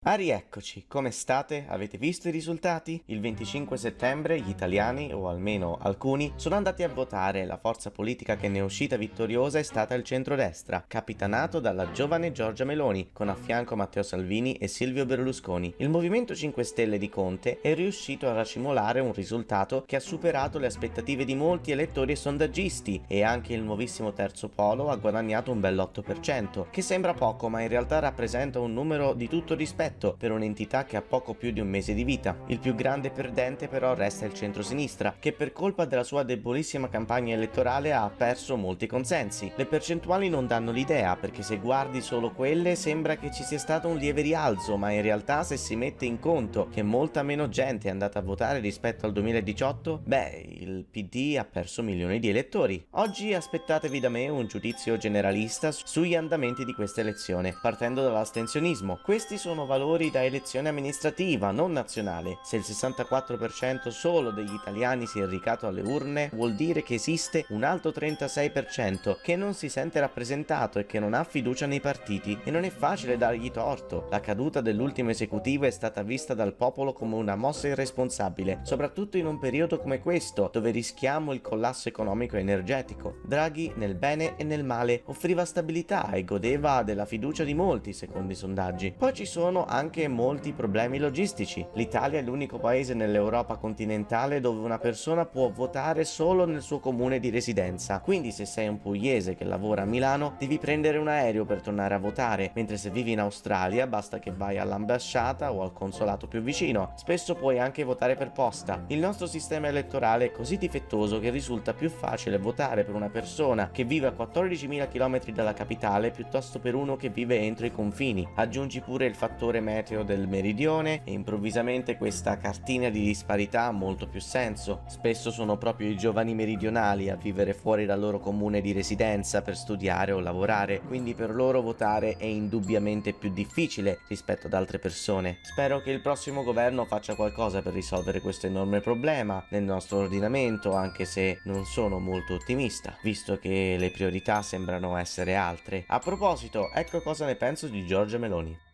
Ah, rieccoci, come state? Avete visto i risultati? Il 25 settembre gli italiani, o almeno alcuni, sono andati a votare e la forza politica che ne è uscita vittoriosa è stata il centrodestra, capitanato dalla giovane Giorgia Meloni, con a fianco Matteo Salvini e Silvio Berlusconi. Il Movimento 5 Stelle di Conte è riuscito a racimolare un risultato che ha superato le aspettative di molti elettori e sondaggisti, e anche il nuovissimo terzo polo ha guadagnato un bel 8%, che sembra poco ma in realtà rappresenta un numero di tutto rispetto per un'entità che ha poco più di un mese di vita. Il più grande perdente però resta il centrosinistra, che per colpa della sua debolissima campagna elettorale ha perso molti consensi. Le percentuali non danno l'idea, perché se guardi solo quelle sembra che ci sia stato un lieve rialzo, ma in realtà se si mette in conto che molta meno gente è andata a votare rispetto al 2018, il PD ha perso milioni di elettori. Oggi aspettatevi da me un giudizio generalista sugli andamenti di questa elezione, partendo dall'astensionismo. Questi sono valori da elezione amministrativa, non nazionale. Se il 64% solo degli italiani si è recato alle urne, vuol dire che esiste un alto 36% che non si sente rappresentato e che non ha fiducia nei partiti, e non è facile dargli torto. La caduta dell'ultimo esecutivo è stata vista dal popolo come una mossa irresponsabile, soprattutto in un periodo come questo, dove rischiamo il collasso economico e energetico. Draghi, nel bene e nel male, offriva stabilità e godeva della fiducia di molti, secondo i sondaggi. Poi ci sono anche molti problemi logistici. L'Italia è l'unico paese nell'Europa continentale dove una persona può votare solo nel suo comune di residenza. Quindi se sei un pugliese che lavora a Milano, devi prendere un aereo per tornare a votare, mentre se vivi in Australia basta che vai all'ambasciata o al consolato più vicino. Spesso puoi anche votare per posta. Il nostro sistema elettorale è così difettoso che risulta più facile votare per una persona che vive a 14.000 km dalla capitale piuttosto per uno che vive entro i confini. Aggiungi pure il fattore meteo del meridione e improvvisamente questa cartina di disparità ha molto più senso. Spesso sono proprio i giovani meridionali a vivere fuori dal loro comune di residenza per studiare o lavorare, quindi per loro votare è indubbiamente più difficile rispetto ad altre persone. Spero che il prossimo governo faccia qualcosa per risolvere questo enorme problema nel nostro ordinamento, anche se non sono molto ottimista, visto che le priorità sembrano essere altre. A proposito, ecco cosa ne penso di Giorgia Meloni.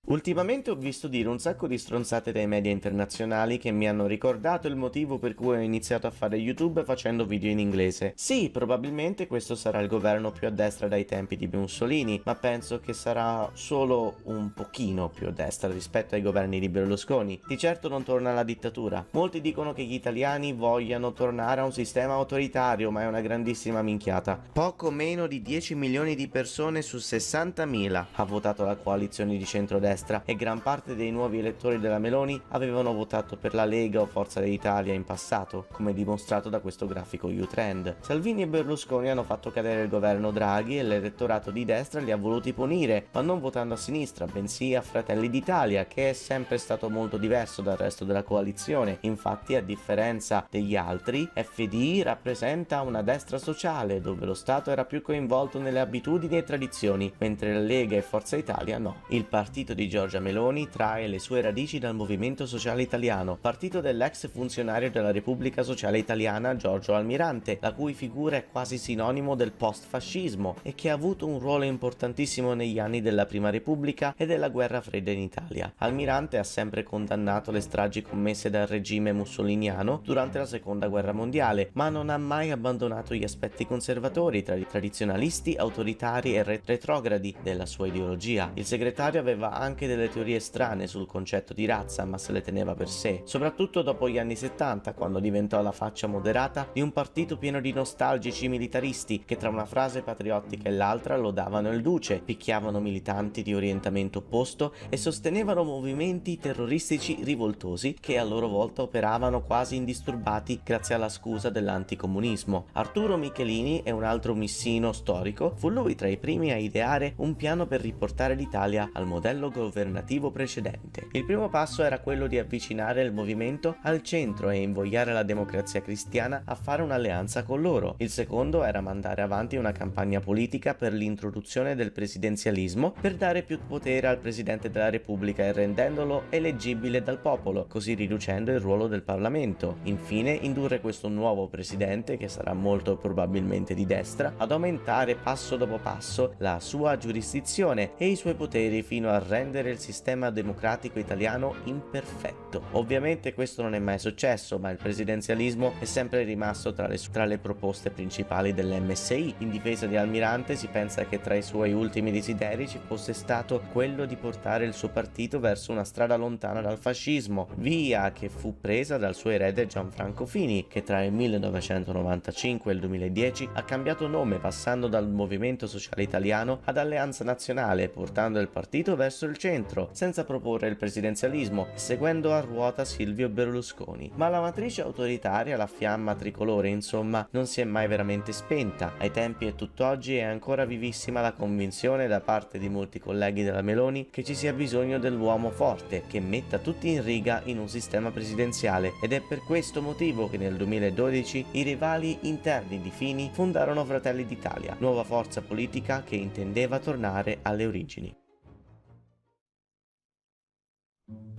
Ultimamente ho visto dire un sacco di stronzate dai media internazionali che mi hanno ricordato il motivo per cui ho iniziato a fare YouTube facendo video in inglese. Sì, probabilmente questo sarà il governo più a destra dai tempi di Mussolini, ma penso che sarà solo un pochino più a destra rispetto ai governi di Berlusconi. Di certo non torna la dittatura. Molti dicono che gli italiani vogliano tornare a un sistema autoritario, ma è una grandissima minchiata. Poco meno di 10 milioni di persone su 60.000 ha votato la coalizione di centrodestra, e gran parte dei nuovi elettori della Meloni avevano votato per la Lega o Forza d'Italia in passato, come dimostrato da questo grafico U-Trend. Salvini e Berlusconi hanno fatto cadere il governo Draghi e l'elettorato di destra li ha voluti punire, ma non votando a sinistra, bensì a Fratelli d'Italia, che è sempre stato molto diverso dal resto della coalizione. Infatti, a differenza degli altri, FDI rappresenta una destra sociale, dove lo Stato era più coinvolto nelle abitudini e tradizioni, mentre la Lega e Forza Italia no. Il partito di Giorgia Meloni trae le sue radici dal Movimento Sociale Italiano, partito dell'ex funzionario della Repubblica Sociale Italiana Giorgio Almirante, la cui figura è quasi sinonimo del post-fascismo e che ha avuto un ruolo importantissimo negli anni della Prima Repubblica e della Guerra Fredda in Italia. Almirante ha sempre condannato le stragi commesse dal regime mussoliniano durante la Seconda Guerra Mondiale, ma non ha mai abbandonato gli aspetti conservatori, tradizionalisti, autoritari e retrogradi della sua ideologia. Il segretario aveva anche delle teorie strane sul concetto di razza, ma se le teneva per sé, soprattutto dopo gli anni 70, quando diventò la faccia moderata di un partito pieno di nostalgici militaristi che tra una frase patriottica e l'altra lodavano il duce, picchiavano militanti di orientamento opposto e sostenevano movimenti terroristici rivoltosi che a loro volta operavano quasi indisturbati grazie alla scusa dell'anticomunismo. Arturo Michelini è un altro missino storico, fu lui tra i primi a ideare un piano per riportare l'Italia al modello governativo precedente. Il primo passo era quello di avvicinare il movimento al centro e invogliare la Democrazia Cristiana a fare un'alleanza con loro. Il secondo era mandare avanti una campagna politica per l'introduzione del presidenzialismo per dare più potere al Presidente della Repubblica e rendendolo eleggibile dal popolo, così riducendo il ruolo del Parlamento. Infine, indurre questo nuovo presidente, che sarà molto probabilmente di destra, ad aumentare passo dopo passo la sua giurisdizione e i suoi poteri fino a rendere il sistema democratico italiano imperfetto. Ovviamente questo non è mai successo, ma il presidenzialismo è sempre rimasto tra le proposte principali dell'MSI. In difesa di Almirante si pensa che tra i suoi ultimi desideri ci fosse stato quello di portare il suo partito verso una strada lontana dal fascismo, via che fu presa dal suo erede Gianfranco Fini, che tra il 1995 e il 2010 ha cambiato nome passando dal Movimento Sociale Italiano ad Alleanza Nazionale, portando il partito verso il centro, senza proporre il presidenzialismo, seguendo a ruota Silvio Berlusconi. Ma la matrice autoritaria, la fiamma tricolore, insomma, non si è mai veramente spenta. Ai tempi e tutt'oggi è ancora vivissima la convinzione da parte di molti colleghi della Meloni che ci sia bisogno dell'uomo forte, che metta tutti in riga in un sistema presidenziale, ed è per questo motivo che nel 2012 i rivali interni di Fini fondarono Fratelli d'Italia, nuova forza politica che intendeva tornare alle origini.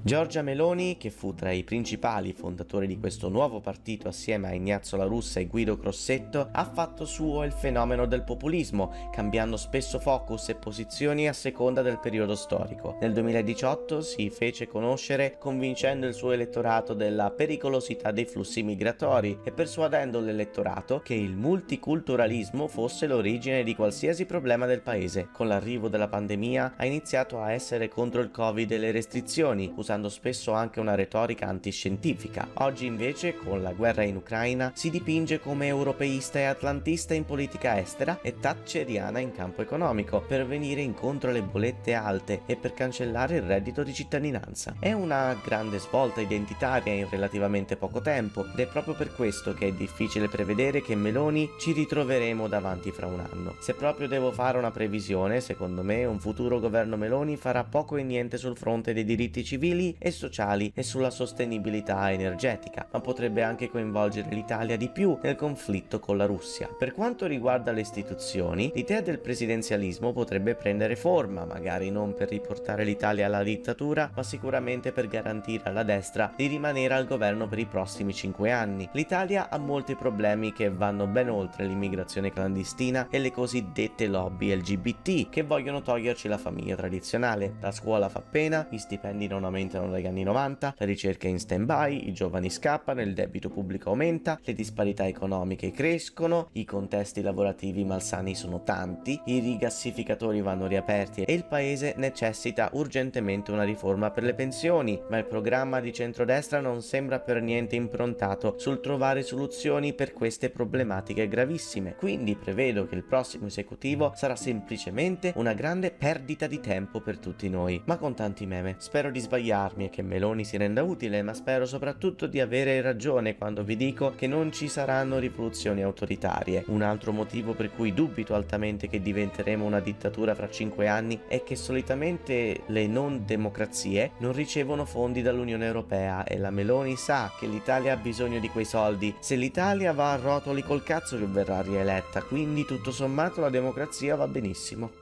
Giorgia Meloni, che fu tra i principali fondatori di questo nuovo partito assieme a Ignazio La Russa e Guido Crosetto, ha fatto suo il fenomeno del populismo, cambiando spesso focus e posizioni a seconda del periodo storico. Nel 2018 si fece conoscere convincendo il suo elettorato della pericolosità dei flussi migratori e persuadendo l'elettorato che il multiculturalismo fosse l'origine di qualsiasi problema del paese. Con l'arrivo della pandemia ha iniziato a essere contro il Covid e le restrizioni, usando spesso anche una retorica antiscientifica. Oggi invece, con la guerra in Ucraina, si dipinge come europeista e atlantista in politica estera e thatcheriana in campo economico, per venire incontro alle bollette alte e per cancellare il reddito di cittadinanza. È una grande svolta identitaria in relativamente poco tempo, ed è proprio per questo che è difficile prevedere che Meloni ci ritroveremo davanti fra un anno. Se proprio devo fare una previsione, secondo me un futuro governo Meloni farà poco e niente sul fronte dei diritti civili e sociali e sulla sostenibilità energetica, ma potrebbe anche coinvolgere l'Italia di più nel conflitto con la Russia. Per quanto riguarda le istituzioni, l'idea del presidenzialismo potrebbe prendere forma, magari non per riportare l'Italia alla dittatura, ma sicuramente per garantire alla destra di rimanere al governo per i prossimi 5 anni. L'Italia ha molti problemi che vanno ben oltre l'immigrazione clandestina e le cosiddette lobby LGBT che vogliono toglierci la famiglia tradizionale. La scuola fa pena, gli stipendi non aumentano dagli anni 90, la ricerca è in stand-by, i giovani scappano, il debito pubblico aumenta, le disparità economiche crescono, i contesti lavorativi malsani sono tanti, i rigassificatori vanno riaperti e il paese necessita urgentemente una riforma per le pensioni, ma il programma di centrodestra non sembra per niente improntato sul trovare soluzioni per queste problematiche gravissime. Quindi prevedo che il prossimo esecutivo sarà semplicemente una grande perdita di tempo per tutti noi, ma con tanti meme. Spero di sbagliarmi e che Meloni si renda utile, ma spero soprattutto di avere ragione quando vi dico che non ci saranno rivoluzioni autoritarie. Un altro motivo per cui dubito altamente che diventeremo una dittatura fra 5 anni è che solitamente le non democrazie non ricevono fondi dall'Unione Europea e la Meloni sa che l'Italia ha bisogno di quei soldi. Se l'Italia va a rotoli col cazzo che verrà rieletta, quindi tutto sommato la democrazia va benissimo.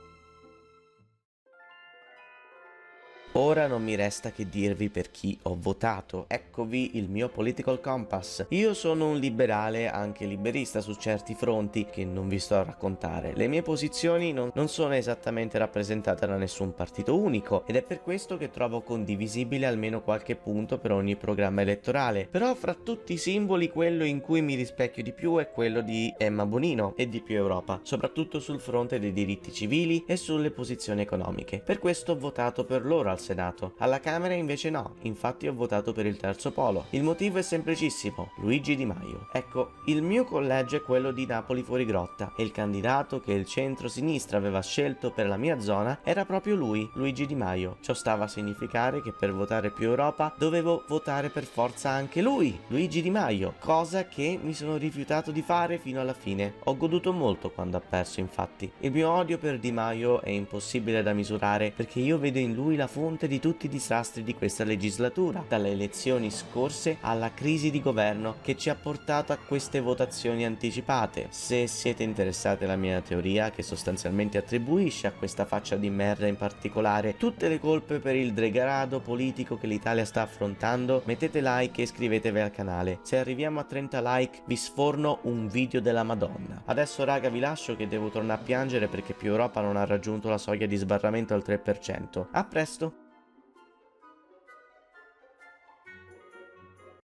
Ora non mi resta che dirvi per chi ho votato. Eccovi il mio political compass. Io sono un liberale, anche liberista su certi fronti, che non vi sto a raccontare. Le mie posizioni non sono esattamente rappresentate da nessun partito unico, ed è per questo che trovo condivisibile almeno qualche punto per ogni programma elettorale. Però fra tutti i simboli quello in cui mi rispecchio di più è quello di Emma Bonino e di Più Europa, soprattutto sul fronte dei diritti civili e sulle posizioni economiche. Per questo ho votato per loro al Senato. Alla Camera invece no, infatti ho votato per il terzo polo. Il motivo è semplicissimo: Luigi Di Maio. Ecco, il mio collegio è quello di Napoli Fuorigrotta e il candidato che il centro-sinistra aveva scelto per la mia zona era proprio lui, Luigi Di Maio. Ciò stava a significare che per votare Più Europa dovevo votare per forza anche lui, Luigi Di Maio, cosa che mi sono rifiutato di fare fino alla fine. Ho goduto molto quando ha perso, infatti. Il mio odio per Di Maio è impossibile da misurare perché io vedo in lui la fonte fonte di tutti i disastri di questa legislatura, dalle elezioni scorse alla crisi di governo che ci ha portato a queste votazioni anticipate. Se siete interessati alla mia teoria, che sostanzialmente attribuisce a questa faccia di merda in particolare tutte le colpe per il degrado politico che l'Italia sta affrontando, mettete like e iscrivetevi al canale. Se arriviamo a 30 like vi sforno un video della Madonna. Adesso raga vi lascio che devo tornare a piangere perché più Europa non ha raggiunto la soglia di sbarramento al 3%. A presto!